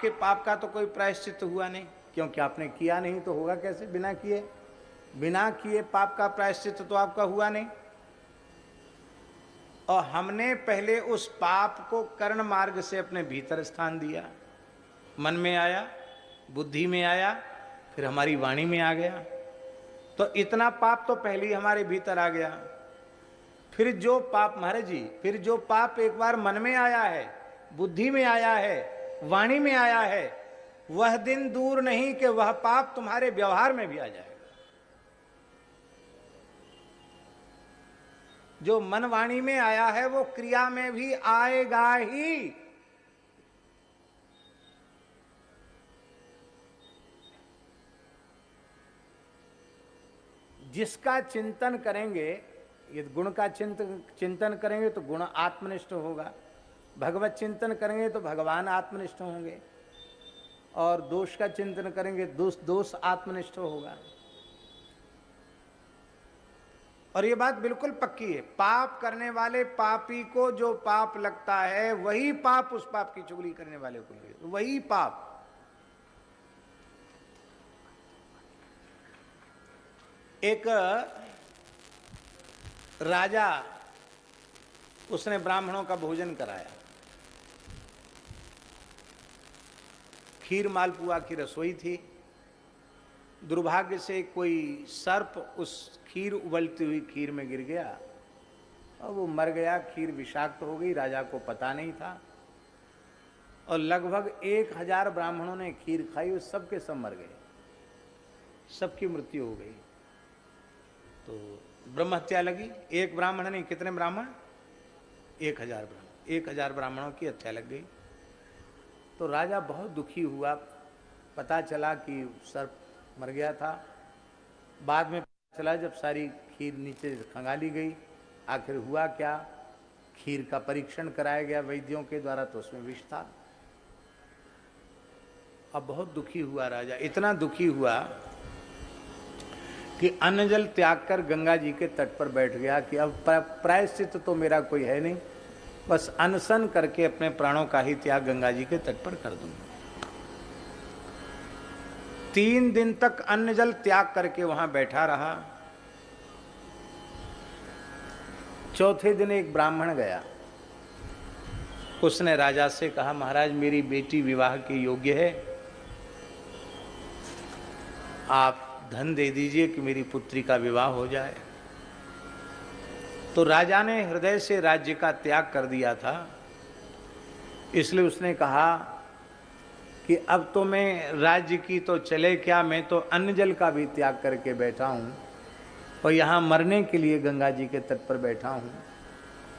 कि पाप का तो कोई प्रायश्चित हुआ नहीं, क्योंकि आपने किया नहीं तो होगा कैसे? बिना किए पाप का प्रायश्चित तो आपका हुआ नहीं। और हमने पहले उस पाप को कर्ण मार्ग से अपने भीतर स्थान दिया, मन में आया, बुद्धि में आया, फिर हमारी वाणी में आ गया। तो इतना पाप तो पहले ही हमारे भीतर आ गया। फिर जो पाप, महाराज जी, फिर जो पाप एक बार मन में आया है, बुद्धि में आया है, वाणी में आया है, वह दिन दूर नहीं कि वह पाप तुम्हारे व्यवहार में भी आ जाएगा। जो मन वाणी में आया है वो क्रिया में भी आएगा ही। जिसका चिंतन करेंगे, ये गुण का चिंतन करेंगे तो गुण आत्मनिष्ठ होगा, भगवत चिंतन करेंगे तो भगवान आत्मनिष्ठ होंगे, और दोष का चिंतन करेंगे दोष आत्मनिष्ठ होगा। और ये बात बिल्कुल पक्की है, पाप करने वाले पापी को जो पाप लगता है वही पाप उस पाप की चुगली करने वाले को लगे, वही पाप। एक राजा, उसने ब्राह्मणों का भोजन कराया, खीर मालपुआ की रसोई थी। दुर्भाग्य से कोई सर्प उस खीर, उबलती हुई खीर में गिर गया और वो मर गया। खीर विषाक्त हो गई, राजा को पता नहीं था, और लगभग 1000 ब्राह्मणों ने खीर खाई, वो सब के सब मर गए, सबकी मृत्यु हो गई। तो ब्रह्म हत्या लगी। एक ब्राह्मण नहीं, कितने ब्राह्मण? 1000 ब्राह्मण, 1000 ब्राह्मणों की हत्या लग गई। तो राजा बहुत दुखी हुआ, पता चला कि सर्प मर गया था। बाद में पता चला जब सारी खीर नीचे खंगाली गई, आखिर हुआ क्या? खीर का परीक्षण कराया गया वैद्यों के द्वारा, तो उसमें विष था। अब बहुत दुखी हुआ राजा, इतना दुखी हुआ कि अन्न जल त्याग कर गंगा जी के तट पर बैठ गया कि अब प्रायश्चित तो मेरा कोई है नहीं, बस अनशन करके अपने प्राणों का ही त्याग गंगा जी के तट पर कर दूंगा। 3 दिन तक अन्न जल त्याग करके वहां बैठा रहा। चौथे दिन एक ब्राह्मण गया, उसने राजा से कहा, महाराज मेरी बेटी विवाह के योग्य है, आप धन दे दीजिए कि मेरी पुत्री का विवाह हो जाए। तो राजा ने हृदय से राज्य का त्याग कर दिया था, इसलिए उसने कहा कि अब तो मैं राज्य की तो चले क्या, मैं तो अन्न जल का भी त्याग करके बैठा हूँ और यहाँ मरने के लिए गंगा जी के तट पर बैठा हूँ,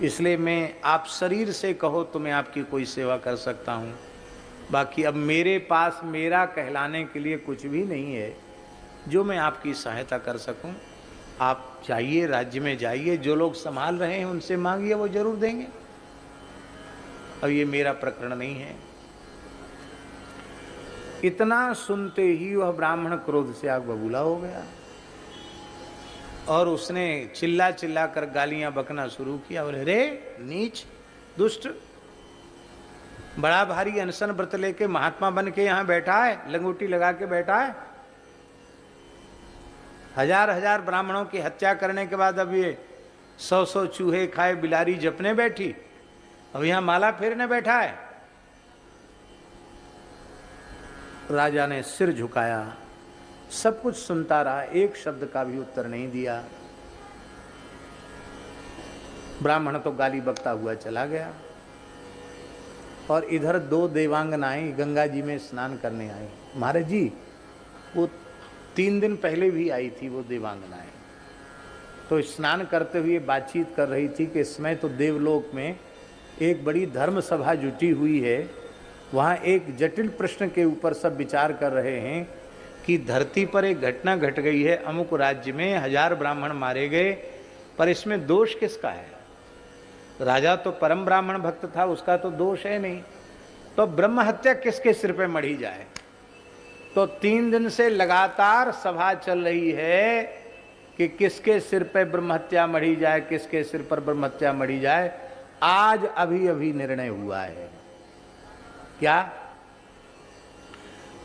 इसलिए मैं, आप शरीर से कहो तो मैं आपकी कोई सेवा कर सकता हूँ, बाकी अब मेरे पास मेरा कहलाने के लिए कुछ भी नहीं है जो मैं आपकी सहायता कर सकूं। आप जाइए, राज्य में जाइए, जो लोग संभाल रहे हैं उनसे मांगिए, वो जरूर देंगे, अब ये मेरा प्रकरण नहीं है। इतना सुनते ही वह ब्राह्मण क्रोध से आग बबूला हो गया और उसने चिल्ला चिल्ला कर गालियां बकना शुरू किया। बोले, रे नीच, दुष्ट, बड़ा भारी अनशन व्रत लेके महात्मा बन के यहाँ बैठा है, लंगोटी लगा के बैठा है, 1000 ब्राह्मणों की हत्या करने के बाद अब ये 100 चूहे खाए बिलारी जपने बैठी, अब यहां माला फेरने बैठा है। राजा ने सिर झुकाया, सब कुछ सुनता रहा, एक शब्द का भी उत्तर नहीं दिया। ब्राह्मण तो गाली बकता हुआ चला गया और इधर 2 देवांगनाएं गंगा जी में स्नान करने आई। महाराज जी, वो 3 दिन पहले भी आई थी वो देवांगनाएं, तो स्नान करते हुए बातचीत कर रही थी कि इसमें तो देवलोक में एक बड़ी धर्म सभा जुटी हुई है, वहाँ एक जटिल प्रश्न के ऊपर सब विचार कर रहे हैं कि धरती पर एक घटना घट गई है, अमुक राज्य में 1000 ब्राह्मण मारे गए, पर इसमें दोष किसका है? राजा तो परम ब्राह्मण भक्त था, उसका तो दोष है नहीं, तो ब्रह्म हत्या किसके सिर पे मढ़ी जाए? तो 3 दिन से लगातार सभा चल रही है कि किसके सिर पे ब्रह्म हत्या मढ़ी जाए, किसके सिर पर ब्रह्म हत्या मढ़ी जाए। आज अभी अभी निर्णय हुआ है। क्या?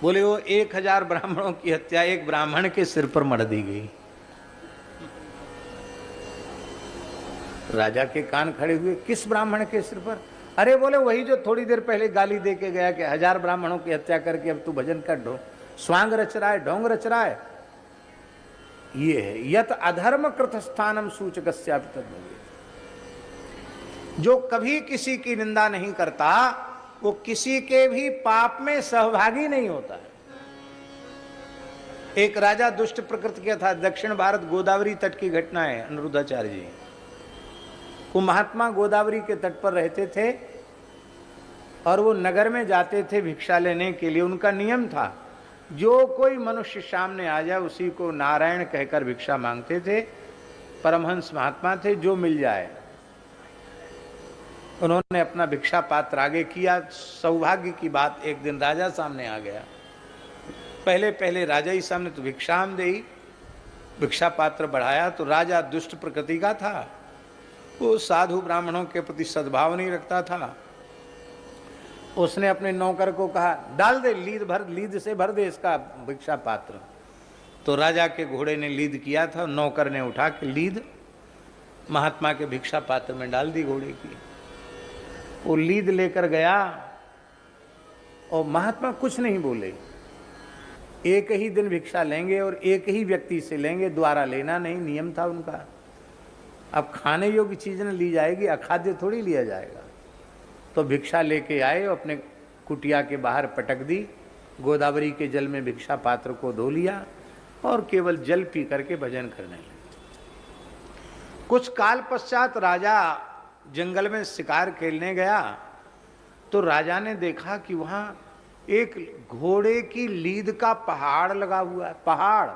बोले वो 1000 ब्राह्मणों की हत्या एक ब्राह्मण के सिर पर मढ़ दी गई। राजा के कान खड़े हुए, किस ब्राह्मण के सिर पर? अरे बोले वही जो थोड़ी देर पहले गाली दे के गया कि 1000 ब्राह्मणों की हत्या करके अब तू भजन कर ढो स्वांग रच रहा है, ढोंग रच रहा है। ये है यत अधर्म कृत स्थानम सूचकस्यापि तद्भवेत्। जो कभी किसी की निंदा नहीं करता वो किसी के भी पाप में सहभागी नहीं होता है। एक राजा दुष्ट प्रकृति का था, दक्षिण भारत गोदावरी तट की घटना है। अनिरुद्धाचार्य जी वो महात्मा गोदावरी के तट पर रहते थे और वो नगर में जाते थे भिक्षा लेने के लिए। उनका नियम था जो कोई मनुष्य सामने आ जाए उसी को नारायण कहकर भिक्षा मांगते थे। परमहंस महात्मा थे, जो मिल जाए। उन्होंने अपना भिक्षा पात्र आगे किया। सौभाग्य की बात, एक दिन राजा सामने आ गया। पहले पहले राजा ही सामने तो भिक्षाम दे, भिक्षा पात्र बढ़ाया तो राजा दुष्ट प्रकृति का था। वो साधु ब्राह्मणों के प्रति सद्भाव नहीं रखता था। उसने अपने नौकर को कहा डाल दे, लीद से भर दे इसका भिक्षा पात्र। तो राजा के घोड़े ने लीद किया था, नौकर ने उठा के लीद महात्मा के भिक्षा पात्र में डाल दी घोड़े की। वो लीद लेकर गया और महात्मा कुछ नहीं बोले। एक ही दिन भिक्षा लेंगे और एक ही व्यक्ति से लेंगे, द्वारा लेना नहीं, नियम था उनका। अब खाने योग्य चीज न ली जाएगी, अखाद्य थोड़ी लिया जाएगा। तो भिक्षा लेके आए, अपने कुटिया के बाहर पटक दी, गोदावरी के जल में भिक्षा पात्र को धो लिया और केवल जल पी करके भजन करने लगे। कुछ काल पश्चात राजा जंगल में शिकार खेलने गया तो राजा ने देखा कि वहां एक घोड़े की लीद का पहाड़ लगा हुआ है। पहाड़।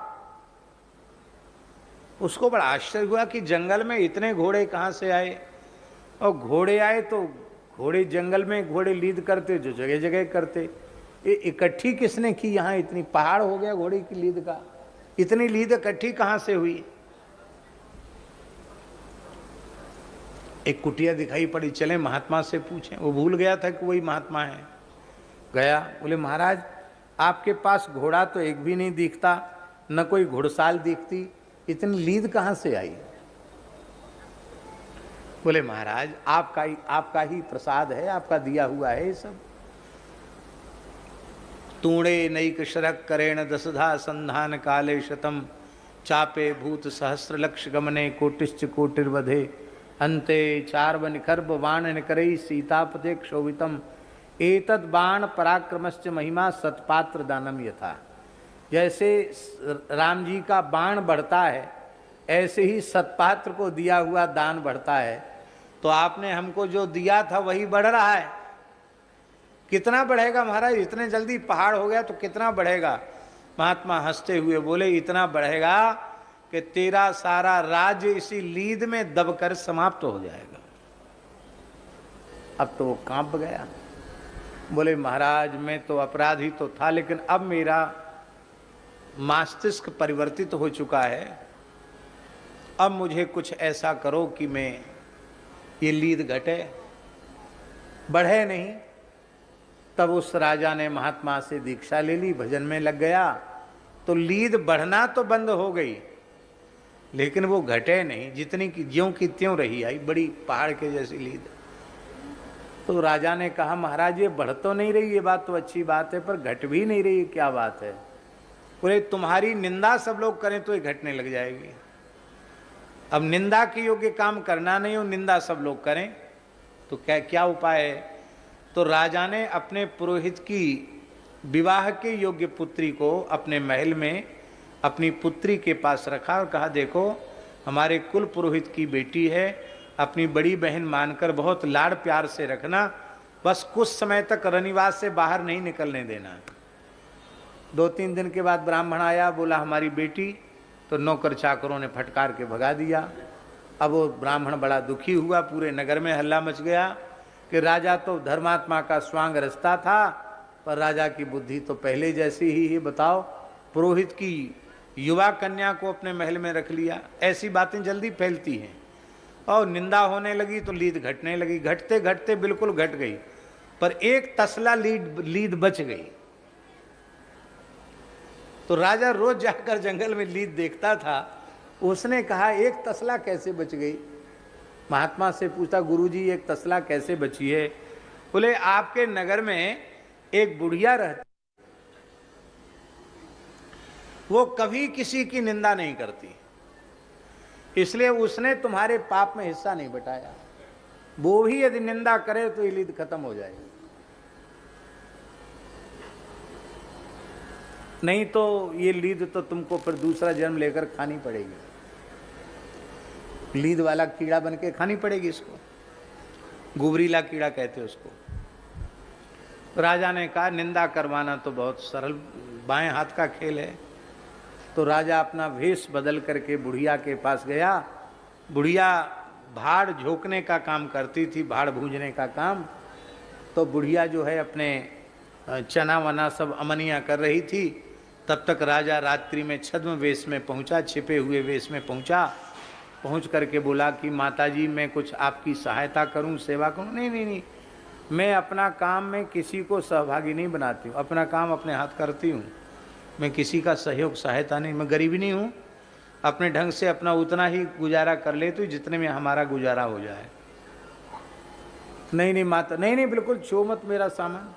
उसको बड़ा आश्चर्य हुआ कि जंगल में इतने घोड़े कहां से आए। और घोड़े आए तो घोड़े जंगल में घोड़े लीद करते जो जगह जगह करते, ये इकट्ठी किसने की? यहाँ इतनी पहाड़ हो गया घोड़े की लीद का। इतनी लीद इकट्ठी कहां से हुई? एक कुटिया दिखाई पड़ी, चले महात्मा से पूछें। वो भूल गया था कि वही महात्मा है। गया, बोले महाराज आपके पास घोड़ा तो एक भी नहीं दिखता, न कोई घुड़साल दिखती, इतनी लीद कहां से आई? बोले महाराज आपका ही प्रसाद है, आपका दिया हुआ है ये सब। तूणे नैक शरक करेण दशधा संधान काले शतम चापे भूत सहस्र लक्ष गमने कोटिश्च कोटिर्वधे अंते चार्व निखर्ब बाण निकरई सीतापते क्षोभितम एतद बाण पराक्रमश्च महिमा सतपात्र दानम यथा। जैसे राम जी का बाण बढ़ता है ऐसे ही सतपात्र को दिया हुआ दान बढ़ता है। तो आपने हमको जो दिया था वही बढ़ रहा है। कितना बढ़ेगा महाराज? इतने जल्दी पहाड़ हो गया तो कितना बढ़ेगा? महात्मा हंसते हुए बोले इतना बढ़ेगा कि तेरा सारा राज्य इसी लीद में दबकर समाप्त हो जाएगा। अब तो वो कांप गया। बोले महाराज मैं तो अपराधी तो था, लेकिन अब मेरा मस्तिष्क परिवर्तित हो चुका है। अब मुझे कुछ ऐसा करो कि मैं ये लीद घटे, बढ़े नहीं। तब उस राजा ने महात्मा से दीक्षा ले ली, भजन में लग गया। तो लीद बढ़ना तो बंद हो गई लेकिन वो घटे नहीं, जितनी की ज्यों की त्यों रही आई, बड़ी पहाड़ के जैसी लीद। तो राजा ने कहा महाराज ये बढ़ तो नहीं रही, ये बात तो अच्छी बात है, पर घट भी नहीं रही, क्या बात है? बोले तुम्हारी निंदा सब लोग करें तो ये घटने लग जाएगी। अब निंदा के योग्य काम करना नहीं हो, निंदा सब लोग करें तो क्या उपाय है? तो राजा ने अपने पुरोहित की विवाह के योग्य पुत्री को अपने महल में अपनी पुत्री के पास रखा और कहा देखो हमारे कुल पुरोहित की बेटी है, अपनी बड़ी बहन मानकर बहुत लाड़ प्यार से रखना, बस कुछ समय तक रनिवास से बाहर नहीं निकलने देना। 2-3 दिन के बाद ब्राह्मण आया, बोला हमारी बेटी। तो नौकर चाकरों ने फटकार के भगा दिया। अब वो ब्राह्मण बड़ा दुखी हुआ, पूरे नगर में हल्ला मच गया कि राजा तो धर्मात्मा का स्वांग रचता था, पर राजा की बुद्धि तो पहले जैसी ही है। बताओ, पुरोहित की युवा कन्या को अपने महल में रख लिया। ऐसी बातें जल्दी फैलती हैं और निंदा होने लगी तो लीद घटने लगी। घटते घटते बिल्कुल घट गई, पर एक तसला लीद बच गई। तो राजा रोज जाकर जंगल में लीद देखता था। उसने कहा एक तसला कैसे बच गई? महात्मा से पूछा, गुरुजी एक तसला कैसे बची है? बोले आपके नगर में एक बुढ़िया रहती, वो कभी किसी की निंदा नहीं करती, इसलिए उसने तुम्हारे पाप में हिस्सा नहीं बटाया। वो भी यदि निंदा करे तो ये लीद खत्म हो जाएगी, नहीं तो ये लीद तो तुमको फिर दूसरा जन्म लेकर खानी पड़ेगी। लीद वाला कीड़ा बन के खानी पड़ेगी इसको, गुबरीला कीड़ा कहते हैं उसको। राजा ने कहा निंदा करवाना तो बहुत सरल बाएं हाथ का खेल है। तो राजा अपना वेश बदल करके बुढ़िया के पास गया। बुढ़िया भाड़ झोंकने का काम करती थी, भाड़ भूंजने का काम। तो बुढ़िया जो है अपने चना वना सब अमनिया कर रही थी। तब तक राजा रात्रि में छद्म वेश में पहुंचा, छिपे हुए वेश में पहुंचा। पहुंच करके बोला कि माताजी मैं कुछ आपकी सहायता करूं, सेवा करूं? नहीं नहीं नहीं, मैं अपना काम में किसी को सहभागी नहीं बनाती हूँ, अपना काम अपने हाथ करती हूँ, मैं किसी का सहयोग सहायता नहीं, मैं गरीब नहीं हूँ, अपने ढंग से अपना उतना ही गुजारा कर लेती हूँ जितने में हमारा गुजारा हो जाए। नहीं नहीं माता, नहीं नहीं बिल्कुल छो मत मेरा सामान।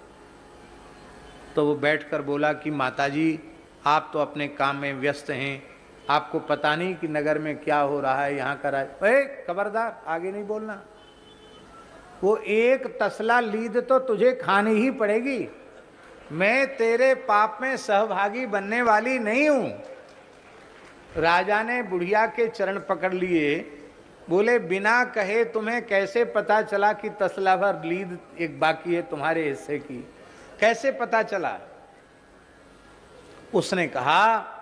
तो वो बैठकर बोला कि माताजी आप तो अपने काम में व्यस्त हैं, आपको पता नहीं कि नगर में क्या हो रहा है, यहाँ का खबरदार आगे नहीं बोलना। वो एक तसला लीद तो तुझे खानी ही पड़ेगी, मैं तेरे पाप में सहभागी बनने वाली नहीं हूं। राजा ने बुढ़िया के चरण पकड़ लिए, बोले बिना कहे तुम्हें कैसे पता चला कि तसला भर लीद एक बाकी है तुम्हारे हिस्से की, कैसे पता चला? उसने कहा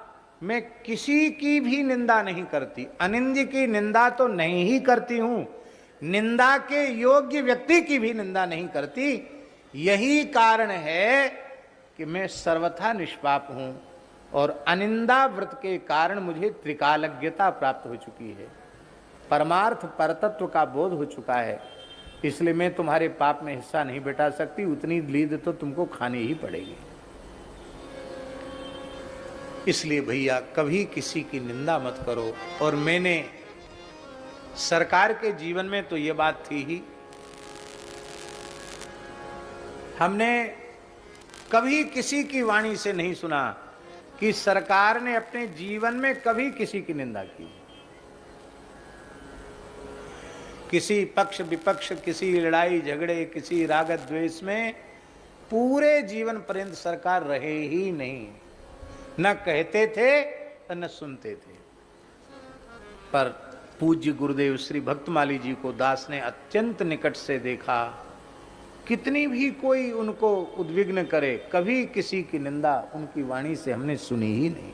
मैं किसी की भी निंदा नहीं करती, अनिंद्य की निंदा तो नहीं ही करती हूं, निंदा के योग्य व्यक्ति की भी निंदा नहीं करती। यही कारण है कि मैं सर्वथा निष्पाप हूं और अनिंदा व्रत के कारण मुझे त्रिकालज्ञता प्राप्त हो चुकी है, परमार्थ परतत्व का बोध हो चुका है, इसलिए मैं तुम्हारे पाप में हिस्सा नहीं बटा सकती, उतनी लीद तो तुमको खानी ही पड़ेगी। इसलिए भैया कभी किसी की निंदा मत करो। और मैंने सरकार के जीवन में तो ये बात थी ही, हमने कभी किसी की वाणी से नहीं सुना कि सरकार ने अपने जीवन में कभी किसी की निंदा की। किसी पक्ष विपक्ष, किसी लड़ाई झगड़े, किसी राग द्वेष में पूरे जीवन पर्यंत सरकार रहे ही नहीं, न कहते थे न सुनते थे। पर पूज्य गुरुदेव श्री भक्तमाली जी को दास ने अत्यंत निकट से देखा, कितनी भी कोई उनको उद्विग्न करे, कभी किसी की निंदा उनकी वाणी से हमने सुनी ही नहीं।